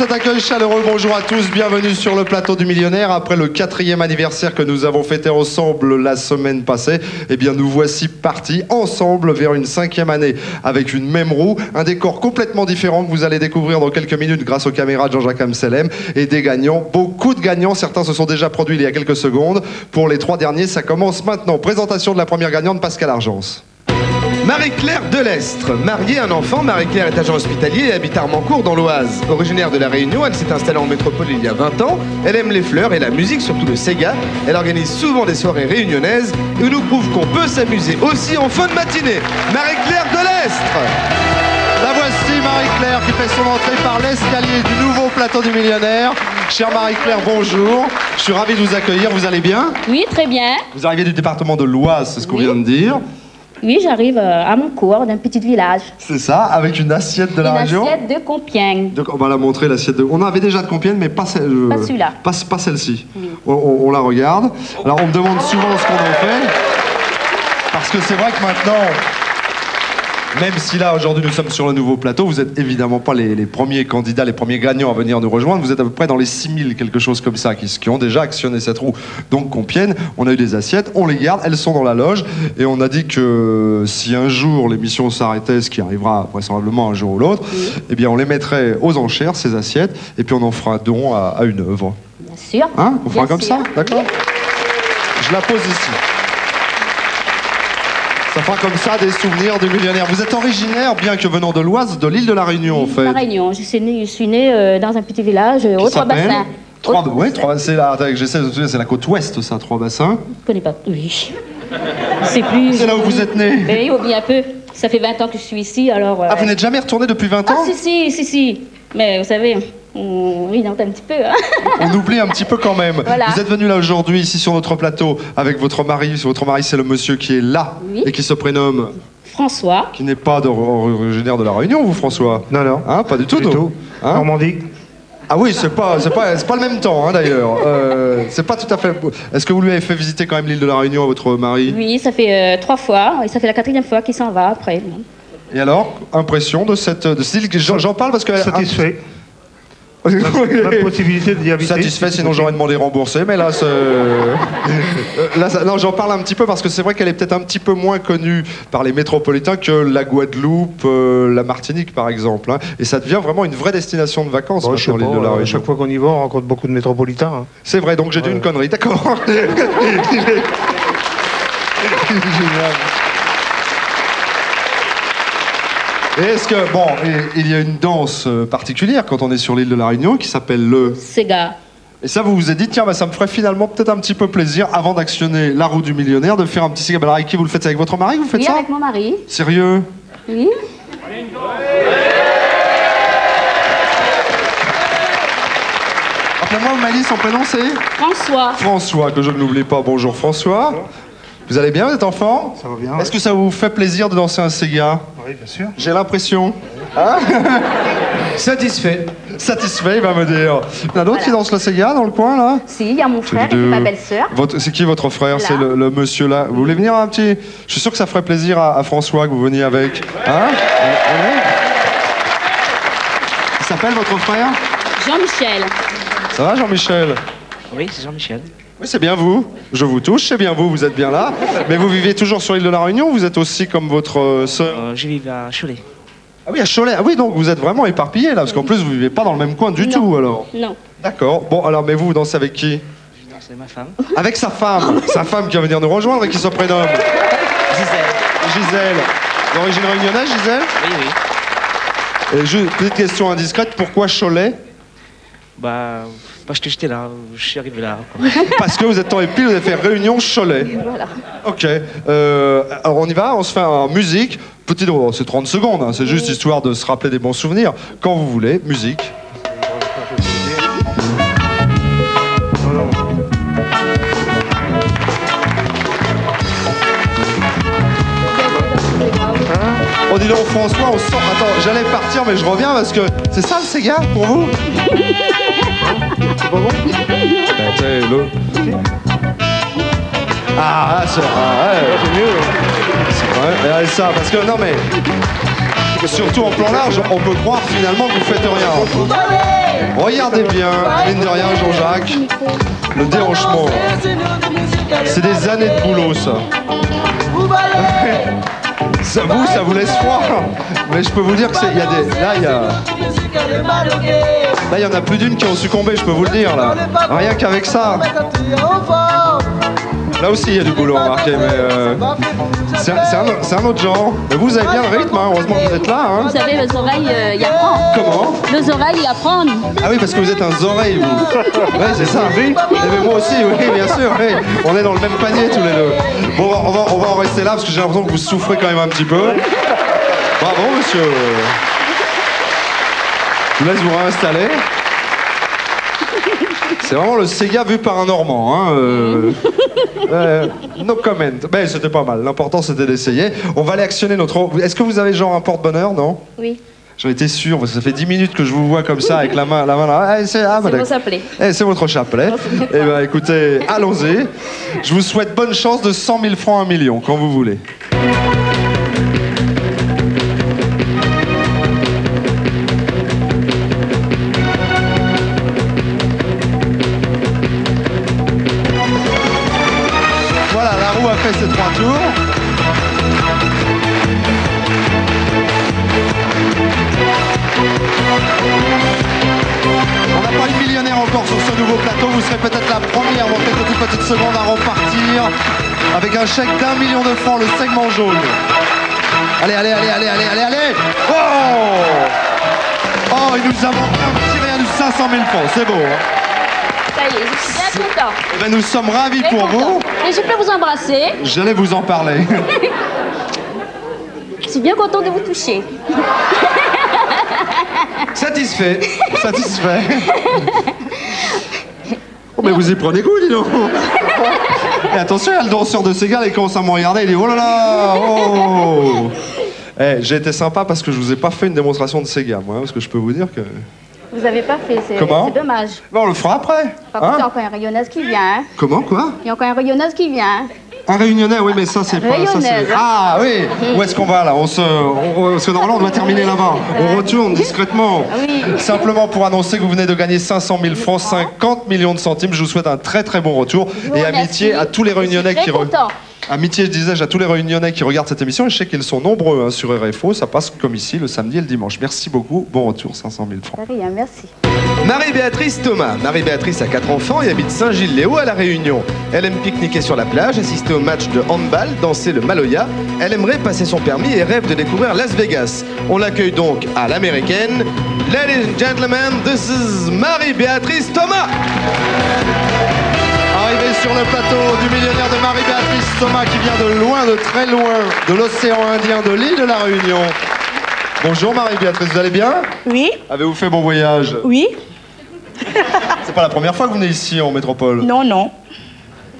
cet accueil chaleureux. Bonjour à tous, bienvenue sur le plateau du Millionnaire. Après le 4e anniversaire que nous avons fêté ensemble la semaine passée, eh bien nous voici partis ensemble vers une 5e année avec une même roue, un décor complètement différent que vous allez découvrir dans quelques minutes grâce aux caméras de Jean-Jacques Amselem et des gagnants, beaucoup de gagnants. Certains se sont déjà produits il y a quelques secondes. Pour les 3 derniers, ça commence maintenant. Présentation de la première gagnante, Pascal Argence. Marie-Claire Delestre, mariée, un enfant. Marie-Claire est agent hospitalier et habite Armancourt dans l'Oise. Originaire de La Réunion, elle s'est installée en métropole il y a 20 ans. Elle aime les fleurs et la musique, surtout le Sega. Elle organise souvent des soirées réunionnaises et nous prouve qu'on peut s'amuser aussi en fin de matinée. Marie-Claire Delestre. La voici, Marie-Claire, qui fait son entrée par l'escalier du nouveau plateau du Millionnaire. Chère Marie-Claire, bonjour. Je suis ravi de vous accueillir. Vous allez bien? Oui, très bien. Vous arrivez du département de l'Oise, c'est ce qu'on vient de dire. Oui, j'arrive à mon cours d'un petit village. C'est ça, avec une assiette de la région. Une assiette de Compiègne. Donc on va la montrer, l'assiette de... On avait déjà de Compiègne, mais pas, Pas celui-là. Pas celle-ci. Oui. On la regarde. Alors on me demande souvent ce qu'on en fait. Parce que c'est vrai que maintenant... Même si là, aujourd'hui, nous sommes sur le nouveau plateau, vous n'êtes évidemment pas les premiers candidats, les premiers gagnants à venir nous rejoindre. Vous êtes à peu près dans les 6000, quelque chose comme ça, qui ont déjà actionné cette roue. Donc, Compiègne, on a eu des assiettes, on les garde, elles sont dans la loge. Et on a dit que si un jour l'émission s'arrêtait, ce qui arrivera vraisemblablement un jour ou l'autre, eh bien, on les mettrait aux enchères, ces assiettes, et puis on en fera un don à une œuvre. Bien sûr. Hein? On fera Bien comme sûr. ça? D'accord? Je la pose ici. Ça fera comme ça des souvenirs du Millionnaire. Vous êtes originaire, bien que venant de l'Oise, de l'île de la Réunion, en fait. La Réunion. Je suis née dans un petit village aux Trois-Bassins. C'est la côte ouest, ça, Trois-Bassins. Je ne connais pas. Oui. C'est plus... C'est là où vous êtes né. Oui, bien un peu. Ça fait 20 ans que je suis ici, alors... Ah, vous n'êtes jamais retourné depuis 20 ans? Ah, si. Mais vous savez, on riante un petit peu, hein. On oublie un petit peu quand même. Voilà. Vous êtes venu là aujourd'hui, ici sur notre plateau, avec votre mari. Votre mari, c'est le monsieur qui est là, Oui. et qui se prénomme... François. Qui n'est pas originaire de la Réunion, vous, François? Non, non. Hein, pas du tout, non. Hein? Normandie. Ah oui, c'est pas le même temps, hein, d'ailleurs. C'est pas tout à fait... Est-ce que vous lui avez fait visiter quand même l'île de la Réunion à votre mari? Oui, ça fait 3 fois, et ça fait la 4e fois qu'il s'en va après. Et alors, impression de cette île? J'en parle parce que... Satisfait. La possibilité d'y habiter. Satisfait, sinon j'aurais demandé rembourser, mais là, non, j'en parle un petit peu parce que c'est vrai qu'elle est peut-être un petit peu moins connue par les métropolitains que la Guadeloupe, la Martinique, par exemple. Hein. Et ça devient vraiment une vraie destination de vacances Bon, je sais maintenant, l'île de la pas, Réunion. chaque fois qu'on y va, on rencontre beaucoup de métropolitains. Hein. C'est vrai, donc j'ai dit une connerie, d'accord. Il est génial. Et est-ce que, bon, il y a une danse particulière quand on est sur l'île de la Réunion qui s'appelle le... Sega. Et ça, vous vous êtes dit, tiens, bah, ça me ferait finalement peut-être un petit peu plaisir, avant d'actionner la roue du Millionnaire, de faire un petit Sega. Alors, avec qui vous le faites? Avec votre mari, vous faites Oui, ça? avec mon mari. Sérieux? Oui. Rappelez-moi, vous m'avez dit son prénom, c'est François. François, que je ne l'oublie pas. Bonjour François. Vous allez bien, vous êtes en forme? Ça va bien. Est-ce que ça vous fait plaisir de danser un Sega? Oui, bien sûr. J'ai l'impression. Hein? Satisfait. Satisfait, il va me dire. Il y en a d'autres qui dansent le Sega dans le coin, là? Si, il y a mon frère et puis ma belle-sœur. C'est qui votre frère? Là. C'est le monsieur là. Vous voulez venir un petit... Je suis sûr que ça ferait plaisir à François que vous veniez avec. Hein? Il s'appelle votre frère? Jean-Michel. Ça va, Jean-Michel? Oui, c'est Jean-Michel. Oui, c'est bien vous. Je vous touche, c'est bien vous êtes bien là. Mais vous vivez toujours sur l'île de la Réunion ou vous êtes aussi comme votre sœur? Je vis à Cholet. Ah oui, à Cholet. Ah oui, donc vous êtes vraiment éparpillés là, parce qu'en plus vous vivez pas dans le même coin du tout alors. Non. D'accord. Bon, alors, mais vous dansez avec qui? C'est ma femme. Avec sa femme. Sa femme qui va venir nous rejoindre et qui se prénomme Gisèle. Gisèle. D'origine réunionnaise, Gisèle? Oui, oui. Et juste, petite question indiscrète, pourquoi Cholet? Bah, parce que j'étais là, je suis arrivé là. Quoi. Parce que vous êtes tombé pile, vous avez fait Réunion Cholet. Voilà. Ok. Alors on y va, on se fait en musique. Petit, c'est 30 secondes, hein, c'est juste histoire de se rappeler des bons souvenirs. Quand vous voulez, musique. Oh dis donc François, on sort. Attends, j'allais partir mais je reviens parce que c'est ça le Sega pour vous? C'est pas bon? Ben, t'sais, le... Ah, c'est ouais. C'est mieux. C'est vrai, regardez ça, parce que non mais surtout en plan large, on peut croire finalement que vous faites rien. Regardez bien, mine de rien, Jean-Jacques, le déhanchement. C'est des années de boulot, ça. Ça vous laisse froid. Mais je peux vous dire que il y a des... Là, il y en a plus d'une qui ont succombé, je peux vous le dire, là. Rien qu'avec ça. Là aussi, il y a du boulot, remarquez, mais c'est un autre genre. Mais vous avez bien le rythme, hein, heureusement que vous êtes là. Hein. Vous savez, les oreilles, y apprend. Comment? Les oreilles, y apprendre. Ah oui, parce que vous êtes un oreille, vous. Oui, c'est ça. Oui. Mais moi aussi, oui, bien sûr. Oui. On est dans le même panier, tous les deux. Bon, on va en rester là, parce que j'ai l'impression que vous souffrez quand même un petit peu. Bravo, monsieur. Je vous laisse vous réinstaller. C'est vraiment le Sega vu par un Normand. Hein, no comment. Mais c'était pas mal. L'important, c'était d'essayer. On va aller actionner notre... Est-ce que vous avez genre un porte-bonheur, non? Oui. J'en étais sûr, parce que ça fait 10 minutes que je vous vois comme ça, avec la main là. Ah, c'est mon chapelet. C'est votre chapelet. Eh bien, écoutez, allons-y. Je vous souhaite bonne chance de 100 000 francs à 1 million, quand vous voulez. Voilà, la roue a fait ses 3 tours. On n'a pas eu de millionnaire encore sur ce nouveau plateau. Vous serez peut-être la première dans quelques petites secondes à repartir avec un chèque d'1 million de francs, le segment jaune. Allez, allez, allez, allez, allez, allez, allez. Oh, oh, il nous a manqué un petit rien de 500 000 francs. C'est beau, hein. Ça y est, je suis bien content. Eh ben, nous sommes ravis pour vous. Et je peux vous embrasser. J'allais vous en parler. Je suis bien content de vous toucher. Satisfait. Satisfait. Oh, mais vous y prenez goût, dis donc. Et attention, il y a le danseur de Sega, il commence à me regarder, il dit oh là là, oh. Eh, j'ai été sympa parce que je vous ai pas fait une démonstration de Sega, moi, parce que je peux vous dire que... Vous avez pas fait, c'est dommage. Bon, on le fera après. Par contre, il y a encore un rayonneuse qui vient. Hein. Comment, quoi? Il y a encore un rayonneuse qui vient. Un réunionnais, oui, mais ça, c'est pas... Ça, ah, oui. Où est-ce qu'on va, là? Parce que normalement, on doit terminer là-bas. On retourne discrètement. Oui. Simplement pour annoncer que vous venez de gagner 500 000 francs, 50 millions de centimes. Je vous souhaite un très, très bon retour. Et amitié à tous les réunionnais qui... Amitié, je disais, à tous les réunionnais qui regardent cette émission. Et je sais qu'ils sont nombreux hein, sur RFO. Ça passe comme ici, le samedi et le dimanche. Merci beaucoup. Bon retour, 500 000 francs. Rien, merci. Marie-Béatrice Thomas. Marie-Béatrice a 4 enfants et habite Saint-Gilles-les-Hauts à La Réunion. Elle aime pique-niquer sur la plage, assister au match de handball, danser le Maloya. Elle aimerait passer son permis et rêve de découvrir Las Vegas. On l'accueille donc à l'américaine. Ladies and gentlemen, this is Marie-Béatrice Thomas. Arrivé sur le plateau du millionnaire de Marie-Béatrice Thomas qui vient de loin, de très loin, de l'océan Indien, de l'île de la Réunion. Bonjour Marie-Béatrice, vous allez bien? Oui. Avez-vous fait bon voyage? Oui. C'est pas la première fois que vous venez ici en métropole? Non, non.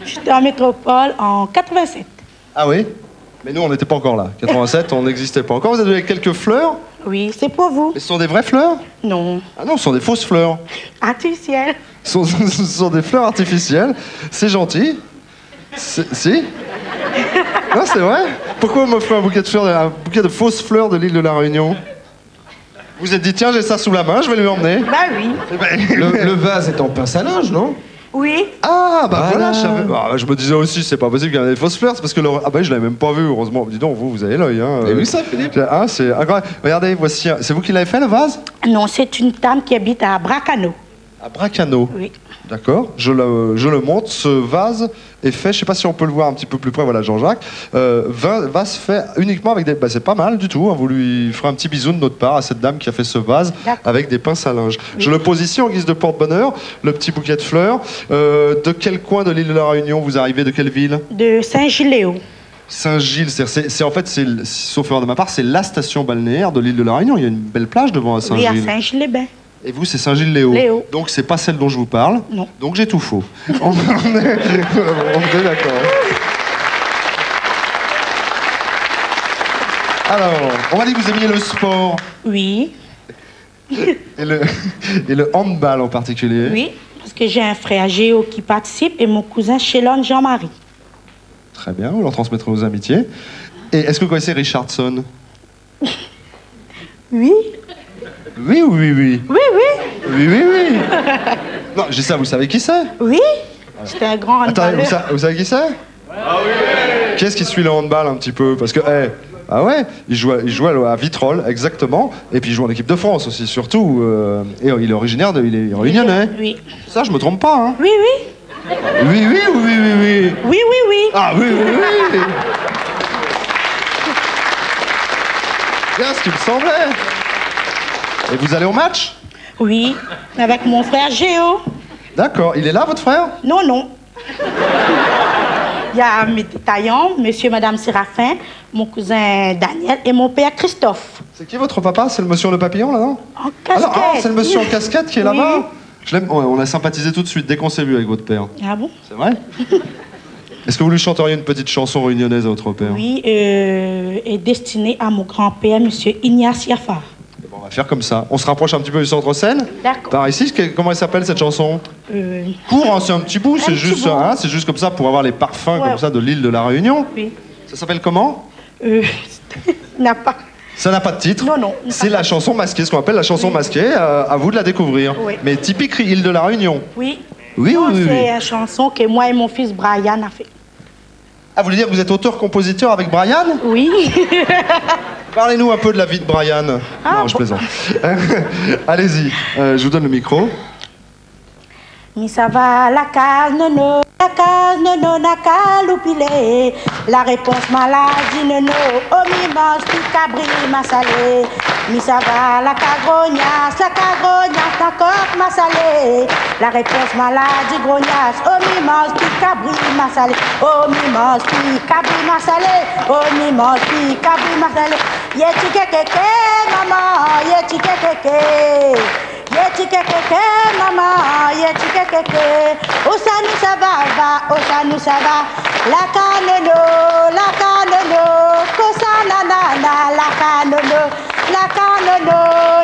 J'étais en métropole en 87. Ah oui? Mais nous on n'était pas encore là. 87, on n'existait pas encore. Vous êtes venu avec quelques fleurs? Oui, c'est pour vous. Et ce sont des vraies fleurs? Non. Ah non, ce sont des fausses fleurs. Artificiel. Ce sont des fleurs artificielles. C'est gentil. Si? Non, c'est vrai? Pourquoi vous m'offrez un bouquet de fleurs, un bouquet de fausses fleurs de l'île de la Réunion? Vous vous êtes dit, tiens, j'ai ça sous la main, je vais lui emmener. Bah oui. Le vase est en pince à linge, non? Oui. Ah, bah voilà, Voilà. je me disais aussi, c'est pas possible qu'il y en ait des fausses fleurs, c'est parce que... Ah bah je l'avais même pas vu, heureusement. Dis donc, vous avez l'œil, hein. Vous avez vu ça, Philippe? Ah, c'est incroyable. Regardez, voici... C'est vous qui l'avez fait, le vase? Non, c'est une dame qui habite à Bracano. À Bracano. Oui. D'accord, je le montre. Ce vase est fait, je sais pas si on peut le voir un petit peu plus près, voilà Jean-Jacques. Vase fait uniquement avec des... Bah, c'est pas mal du tout, hein. Vous lui ferez un petit bisou de notre part à cette dame qui a fait ce vase avec des pinces à linge. Oui. Je le pose ici en guise de porte-bonheur, le petit bouquet de fleurs. De quel coin de l'île de la Réunion vous arrivez? De quelle ville? De Saint-Gilles-les-Hauts. Saint-Gilles, c'est en fait, sauf erreur de ma part, c'est la station balnéaire de l'île de la Réunion. Il y a une belle plage devant à Saint-Gilles. Oui, à Saint-Gilles-les-Bains. Et vous, c'est Saint-Gilles-les-Hauts. Donc, c'est pas celle dont je vous parle. Non. Donc, j'ai tout faux. on est d'accord. Alors, on m'a dit que vous aimiez le sport. Oui. Et le handball en particulier. Oui, parce que j'ai un frère Géo qui participe et mon cousin Chélon Jean-Marie. Très bien, on leur transmettra nos amitiés. Et est-ce que vous connaissez Richardson? Oui. Oui ou oui, oui? Oui, oui. Oui, oui, oui. Non, j'ai ça, vous savez qui c'est? Oui. C'était un grand Attendez, handballeur. vous savez qui c'est? Ah oui. Qui est-ce qui suit le handball un petit peu? Parce que, ah ouais, il joue à Vitrolles, exactement. Et puis il joue en équipe de France aussi, surtout. Et il est originaire il est réunionnais. Oui. Ça, je me trompe pas, hein? Oui, oui. Oui, oui ou oui, oui, oui? Oui, oui, oui. Ah oui, oui, oui. Bien ce qu'il me semblait. Et vous allez au match? Oui. Avec mon frère Géo. D'accord. Il est là, votre frère? Non, non. Il y a mes détaillants, monsieur et madame Séraphin, mon cousin Daniel et mon père Christophe. C'est qui votre papa? C'est le monsieur le papillon, là, non? En casquette. Ah, c'est le monsieur en casquette qui est là-bas? Oui. Je l'aime. On a sympathisé tout de suite dès qu'on s'est vu avec votre père. Ah bon? C'est vrai? Est-ce que vous lui chanteriez une petite chanson réunionnaise à votre père? Oui, est destinée à mon grand-père, monsieur Ignace Yaffar. Bon, on va faire comme ça. On se rapproche un petit peu du centre-scène. D'accord. Par ici, comment elle s'appelle cette chanson? Court, hein, c'est un petit bout, c'est petit juste, bout. hein, c'est juste comme ça pour avoir les parfums Ouais. comme ça de l'île de la Réunion. Oui. Ça s'appelle comment? N'a pas. Ça n'a pas de titre. Non, non. C'est la chanson masquée, ce qu'on appelle la chanson masquée. À vous de la découvrir. Oui. Mais typique île de la Réunion. Oui. Oui, Non, oui, oui, c'est oui. une chanson que moi et mon fils Brian a fait. Ah, vous voulez dire que vous êtes auteur-compositeur avec Brian? Oui. Parlez-nous un peu de la vie de Brian. Ah, Non, je bon. plaisante. Allez-y, je vous donne le micro. Mi ça va la case nono, na caloupilé. La réponse maladie nono, oh mi mange pi cabri ma salé. Mi ça va la cagrognasse, ta coque ma salé. La réponse maladie grognasse, oh mi mange pi cabri ma salé. Oh mi mange pi cabri ma salé. Oh mi mange pi cabri ma salé. Yeti keke maman, yeti keke. Yeti keke maman, yeti keke. Oh ça nous ça va, oh ça nous ça va. La canono, cosa nanana, la canono,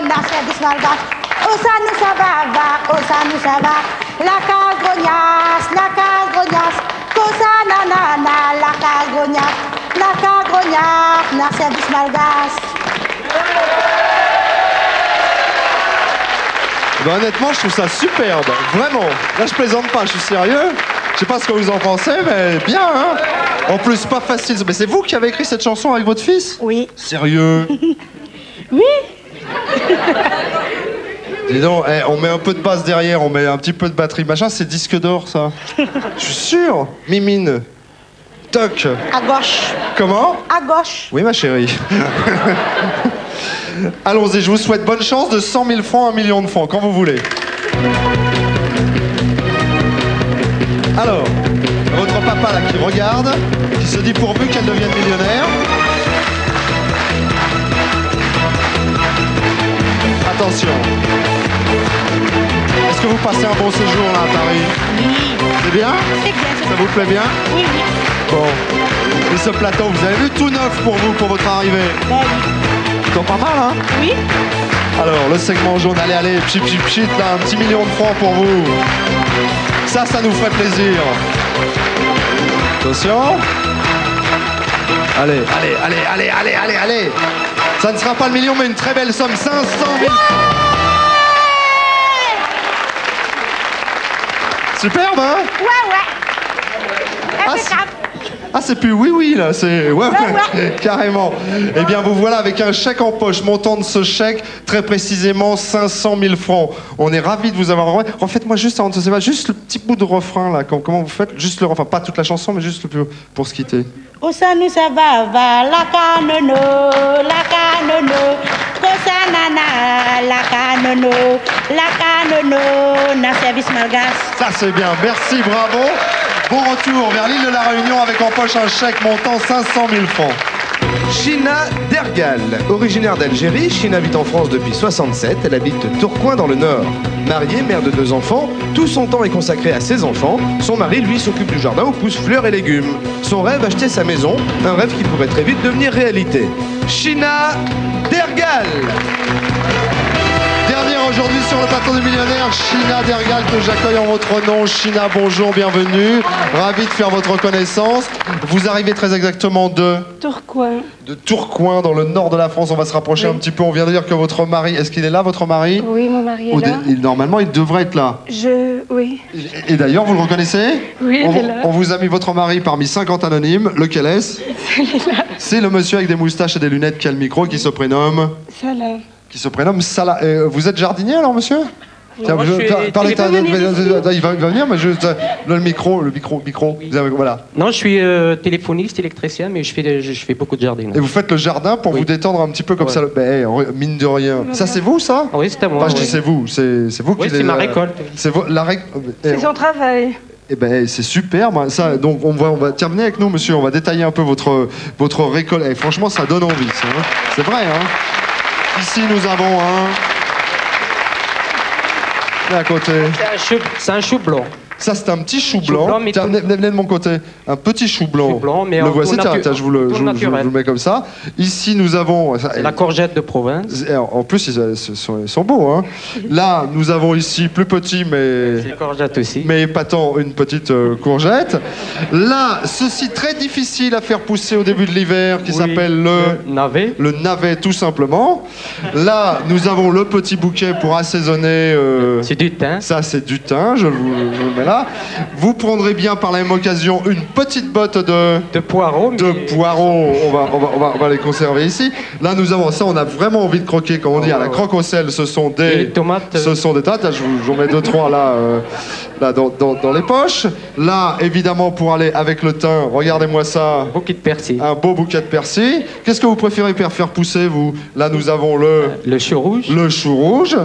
na service malgache. Oh ça nous ça va, oh ça nous ça va. La cagrognasse, cosa nanana, la cagrognasse, na service malgache. Ben, honnêtement, je trouve ça superbe, vraiment. Là, je plaisante pas, je suis sérieux. Je sais pas ce que vous en pensez, mais bien, hein. En plus, pas facile. Mais c'est vous qui avez écrit cette chanson avec votre fils? Oui. Sérieux? Oui. Dis donc, on met un peu de basse derrière, on met un petit peu de batterie, machin, c'est disque d'or, ça. Je suis sûr. Mimine. Toc. À gauche. Comment? À gauche. Oui, ma chérie. Allons-y, je vous souhaite bonne chance de 100 000 francs à 1 million de francs, quand vous voulez. Alors, votre papa là qui regarde, qui se dit pourvu qu'elle devienne millionnaire. Attention. Est-ce que vous passez un bon séjour là à Paris? Oui. C'est bien? C'est bien, c'est Ça vous plaît bien? Oui, oui. Bon. Et ce plateau, vous avez vu, tout neuf pour vous, pour votre arrivée. Ben oui. Plutôt pas mal, hein? Oui. Alors, le segment jaune, allez, pchit, pchit, pchit, là, un petit million de francs pour vous. Ça nous ferait plaisir. Attention. Allez. Ça ne sera pas le million, mais une très belle somme, 500 000. Superbe, hein? Ouais. Impeccable. Ah, c'est plus oui, là, c'est... Ouais, carrément. Eh bien, vous voilà avec un chèque en poche. Montant de ce chèque, très précisément 500 000 francs. On est ravis de vous avoir envoyé. Refaites-moi juste, avant de se séparer, juste le petit bout de refrain, là. Comment vous faites? Juste le refrain, pas toute la chanson, mais juste le pour se quitter. Oh ça nous ça va, la canono, cosa nana, la canono, na service malgache. Ça, c'est bien. Merci, bravo. Bon retour vers l'île de la Réunion avec en poche un chèque montant 500 000 francs. China Dergal. Originaire d'Algérie, China vit en France depuis 67. Elle habite Tourcoing dans le Nord. Mariée, mère de 2 enfants, tout son temps est consacré à ses enfants. Son mari, lui, s'occupe du jardin où poussent fleurs et légumes. Son rêve, acheter sa maison. Un rêve qui pourrait très vite devenir réalité. China Dergal. Dernière aujourd'hui sur le plateau du millionnaire, China Dergal, que j'accueille en votre nom. China, bonjour, bienvenue. Ravi de faire votre connaissance. Vous arrivez très exactement de Tourcoing. De Tourcoing, dans le nord de la France. On va se rapprocher un petit peu. On vient de dire que votre mari, est-ce qu'il est là, votre mari? Oui, mon mari est là. Normalement, il devrait être là. Oui. Et d'ailleurs, vous le reconnaissez? Oui, il est là. On vous a mis votre mari parmi 50 anonymes. Lequel est-ce? C'est le monsieur avec des moustaches et des lunettes qui a le micro, qui se prénomme Salah. Qui se prénomme Salah. Vous êtes jardinier alors, monsieur? Tiens, Moi, je suis il va venir, mais juste le micro. Oui. Voilà. Non, je suis téléphoniste, électricien, mais je fais beaucoup de jardin. Et vous faites le jardin pour Oui. vous détendre un petit peu comme Ouais. ça. Mine de rien. Ça, c'est vous, ça? Oui, c'est à moi. Enfin, je dis oui. c'est vous. C'est vous Oui, qui c'est ma récolte. C'est C'est son travail. Eh ben, c'est super, moi, ça. Donc, on va terminer avec nous, monsieur. On va détailler un peu votre récolte. Et franchement, ça donne envie, ça, hein. C'est vrai, hein. Ici, nous avons un. Là, à côté. C'est un chou blanc. Ça, c'est un petit chou Chou blanc. blanc, mais Tiens, venez de mon côté. Un petit chou blanc. Chou blanc, mais le en voici, tout tiens, je vous le mets comme ça. Ici, nous avons. La courgette de province. En plus, ils sont beaux, hein. Là, nous avons ici, plus petit, mais. C'est courgette aussi. Mais épatant, une petite courgette. Là, ceci très difficile à faire pousser au début de l'hiver, qui Oui, s'appelle navet. le navet, tout simplement. Là, nous avons le petit bouquet pour assaisonner. C'est du thym. Ça, c'est du thym, je vous le mets là. Vous prendrez bien par la même occasion une petite botte De poireaux. de poireaux. On va les conserver ici. Là, nous avons ça, on a vraiment envie de croquer, comme on dit, à la croque au sel. Ce sont Et les des tomates. ce sont des tas. J'en mets 2-3 là dans les poches. Là, évidemment, pour aller avec le thym, regardez-moi ça. Bouquet de persil. Un beau bouquet de persil. Qu'est-ce que vous préférez faire pousser, vous? Là, nous avons Le chou rouge. le chou rouge.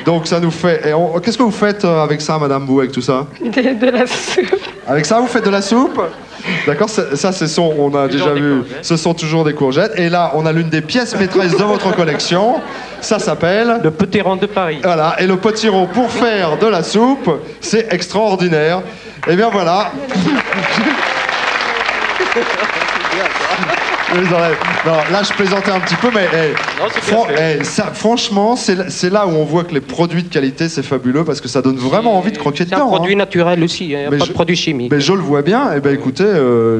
Donc, ça nous fait... Qu'est-ce que vous faites avec ça, madame, vous, avec tout ça? De la soupe. Avec ça, vous faites de la soupe? D'accord, ça, on a déjà des vu, courgettes. ce sont toujours des courgettes. Et là, on a l'une des pièces maîtresses de votre collection. Ça s'appelle... Le petit rond de Paris. Voilà, et le potiron pour faire de la soupe, c'est extraordinaire. Et bien voilà. Non, là je plaisantais un petit peu, mais Non, c'est bien fait. franchement, c'est là où on voit que les produits de qualité c'est fabuleux parce que ça donne vraiment envie de croquer C'est un dedans. produit hein. naturel aussi, il n'y a Mais pas je- de produit chimique. Mais je le vois bien, et ben écoutez,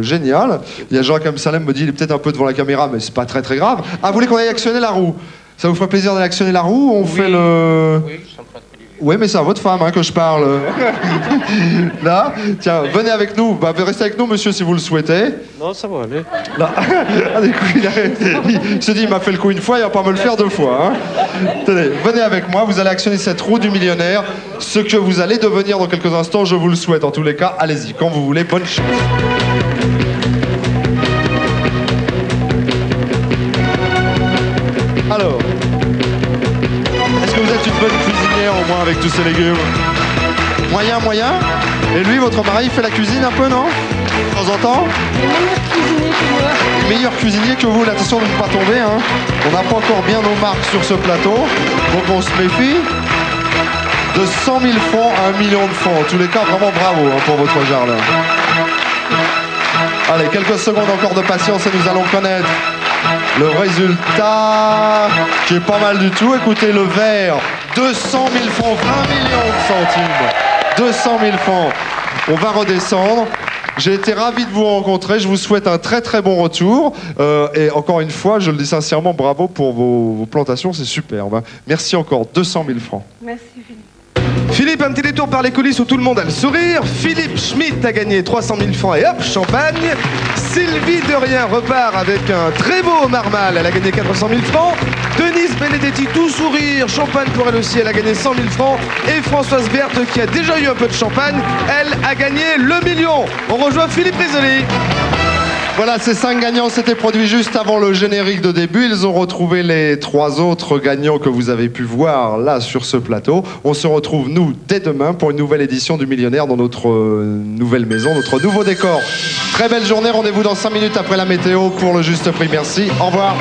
génial. Il y a Jean-Comme Salem me dit il est peut-être un peu devant la caméra, mais c'est pas très très grave. Ah, vous voulez qu'on aille actionner la roue? Ça vous ferait plaisir d'aller actionner la roue? On fait le. Oui, je sens pas très bien. Oui, mais c'est à votre femme hein, que je parle. Là, tiens, venez avec nous. Bah, restez avec nous, monsieur, si vous le souhaitez. Non, ça va aller. Là. Ah, des coups, il se dit, il m'a fait le coup une fois, il va pas me le faire deux fois. Hein. Tenez, venez avec moi, vous allez actionner cette roue du millionnaire. Ce que vous allez devenir dans quelques instants, je vous le souhaite. En tous les cas, allez-y, quand vous voulez, bonne chance. Alors, est-ce que vous êtes une bonne cuisinière au moins avec tous ces légumes? Moyen, moyen? Et lui, votre mari, il fait la cuisine un peu, non? De temps en temps? Meilleur cuisinier que vous, là, attention de ne pas tomber, hein. On n'a pas encore bien nos marques sur ce plateau, donc on se méfie. De 100 000 francs à 1 million de francs. En tous les cas, vraiment bravo hein, pour votre jardin. Allez, quelques secondes encore de patience et nous allons connaître le résultat qui est pas mal du tout. Écoutez, le vert, 200 000 francs, 20 millions de centimes. 200 000 francs. On va redescendre. J'ai été ravi de vous rencontrer. Je vous souhaite un très très bon retour. Et encore une fois, je le dis sincèrement, bravo pour vos plantations, c'est superbe. Hein. Merci encore, 200 000 francs. Merci Philippe. Philippe, un petit détour par les coulisses où tout le monde a le sourire. Philippe Schmitt a gagné 300 000 francs et hop, champagne. Sylvie Derien repart avec un très beau marmal. Elle a gagné 400 000 francs. Denise Benedetti, tout sourire. Champagne pour elle aussi, elle a gagné 100 000 francs. Et Françoise Berthe, qui a déjà eu un peu de champagne, elle a gagné le million. On rejoint Philippe Risoli. Voilà, ces 5 gagnants s'étaient produits juste avant le générique de début. Ils ont retrouvé les 3 autres gagnants que vous avez pu voir là sur ce plateau. On se retrouve, nous, dès demain pour une nouvelle édition du Millionnaire dans notre nouvelle maison, notre nouveau décor. Très belle journée, rendez-vous dans 5 minutes après la météo pour le juste prix. Merci, au revoir.